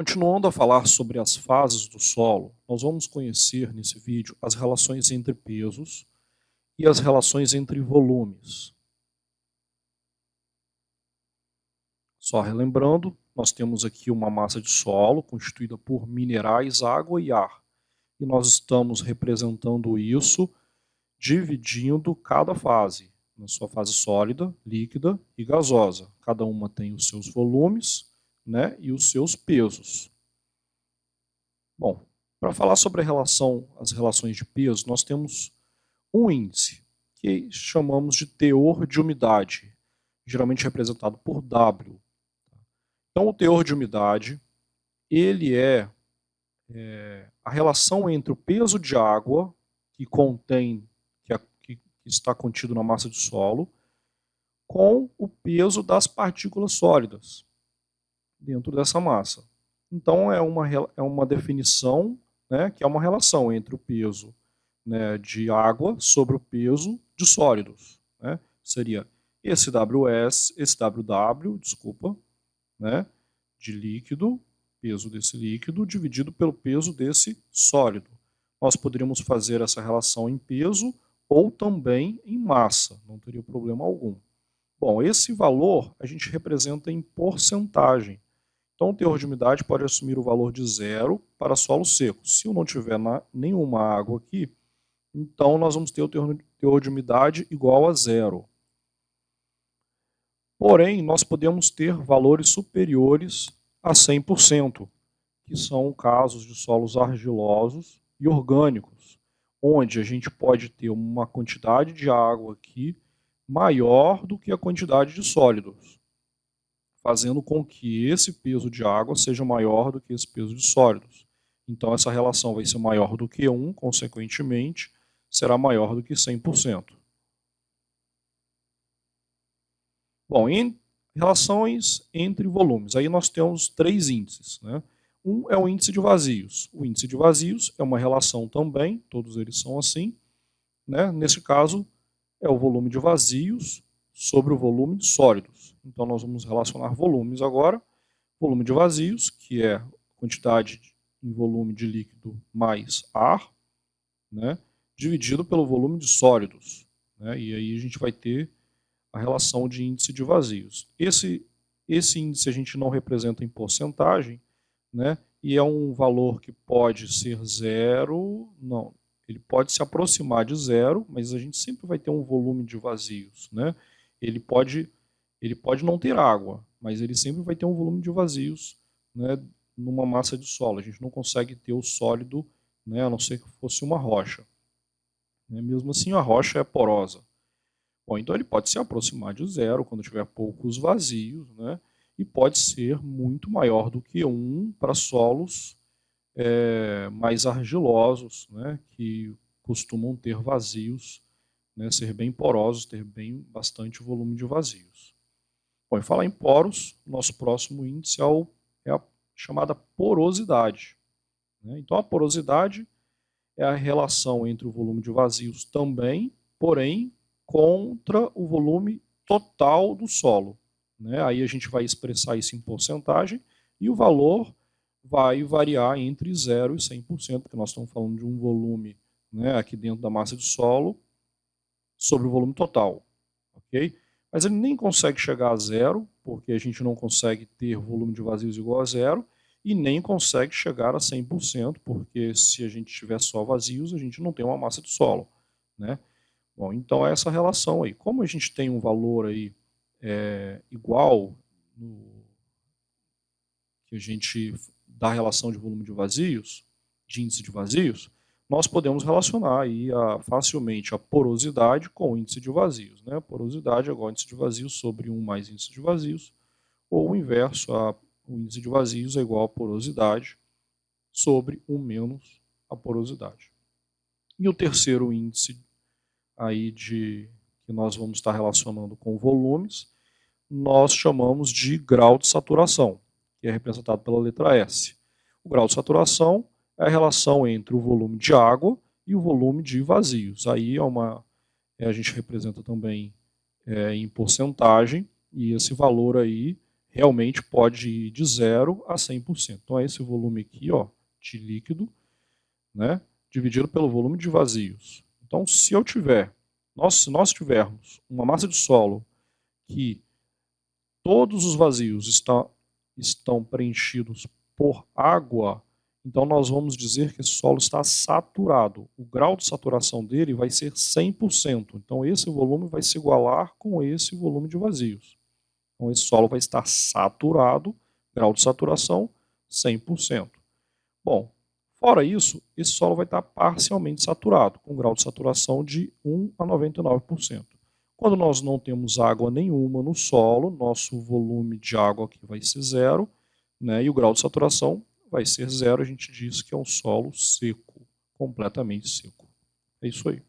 Continuando a falar sobre as fases do solo, nós vamos conhecer nesse vídeo as relações entre pesos e as relações entre volumes. Só relembrando, nós temos aqui uma massa de solo constituída por minerais, água e ar. E nós estamos representando isso dividindo cada fase, na sua fase sólida, líquida e gasosa. Cada uma tem os seus volumes, né, e os seus pesos. Bom, para falar sobre as relações de peso, nós temos um índice, que chamamos de teor de umidade, geralmente representado por W. Então, o teor de umidade, ele é a relação entre o peso de água que está contido na massa de solo, com o peso das partículas sólidas dentro dessa massa. Então, é uma definição, né, que é uma relação entre o peso, né, de água sobre o peso de sólidos. Né? Seria esse WW, né, de líquido, peso desse líquido, dividido pelo peso desse sólido. Nós poderíamos fazer essa relação em peso ou também em massa, não teria problema algum. Bom, esse valor a gente representa em porcentagem. Então, o teor de umidade pode assumir o valor de 0 para solo seco. Se eu não tiver nenhuma água aqui, então nós vamos ter o teor de umidade igual a 0. Porém, nós podemos ter valores superiores a 100%, que são casos de solos argilosos e orgânicos, onde a gente pode ter uma quantidade de água aqui maior do que a quantidade de sólidos, fazendo com que esse peso de água seja maior do que esse peso de sólidos. Então essa relação vai ser maior do que 1, consequentemente, será maior do que 100%. Bom, em relações entre volumes, aí nós temos 3 índices. Né? Um é o índice de vazios. O índice de vazios é uma relação também, todos eles são assim. Né? Nesse caso, é o volume de vazios sobre o volume de sólidos. Então nós vamos relacionar volumes agora. Volume de vazios, que é a quantidade em volume de líquido mais ar, né, dividido pelo volume de sólidos. Né, e aí a gente vai ter a relação de índice de vazios. Esse índice a gente não representa em porcentagem, né, e é um valor que pode ser 0, não, ele pode se aproximar de 0, mas a gente sempre vai ter um volume de vazios. Né? Ele pode não ter água, mas ele sempre vai ter um volume de vazios, né, numa massa de solo. A gente não consegue ter o sólido, né, a não ser que fosse uma rocha. Né? Mesmo assim, a rocha é porosa. Bom, então ele pode se aproximar de 0 quando tiver poucos vazios, né, e pode ser muito maior do que 1 para solos mais argilosos, né, que costumam ter vazios, né, ser bem porosos, ter bastante volume de vazios. Bom, e falar em poros, nosso próximo índice é a chamada porosidade. Né? Então a porosidade é a relação entre o volume de vazios também, porém contra o volume total do solo. Né? Aí a gente vai expressar isso em porcentagem e o valor vai variar entre 0 e 100%, porque nós estamos falando de um volume, né, aqui dentro da massa de solo sobre o volume total. Okay? Mas ele nem consegue chegar a 0, porque a gente não consegue ter volume de vazios igual a 0, e nem consegue chegar a 100%, porque se a gente tiver só vazios, a gente não tem uma massa de solo. Né? Bom, então é essa relação aí. Como a gente tem um valor aí igual que a gente da relação de volume de vazios, de índice de vazios, nós podemos relacionar aí facilmente a porosidade com o índice de vazios. Né? A porosidade é igual ao índice de vazios sobre 1 mais índice de vazios, ou o inverso, o índice de vazios é igual a porosidade sobre 1 menos a porosidade. E o terceiro índice aí que nós vamos estar relacionando com volumes, nós chamamos de grau de saturação, que é representado pela letra S. O grau de saturação é a relação entre o volume de água e o volume de vazios. Aí a gente representa também em porcentagem, e esse valor aí realmente pode ir de 0 a 100%. Então é esse volume aqui, ó, de líquido, né, dividido pelo volume de vazios. Então, se nós tivermos uma massa de solo que todos os vazios estão preenchidos por água, então nós vamos dizer que esse solo está saturado. O grau de saturação dele vai ser 100%. Então esse volume vai se igualar com esse volume de vazios. Então esse solo vai estar saturado, grau de saturação 100%. Bom, fora isso, esse solo vai estar parcialmente saturado, com grau de saturação de 1 a 99%. Quando nós não temos água nenhuma no solo, nosso volume de água aqui vai ser 0, né, e o grau de saturação vai ser 0, a gente diz que é um solo seco, completamente seco. É isso aí.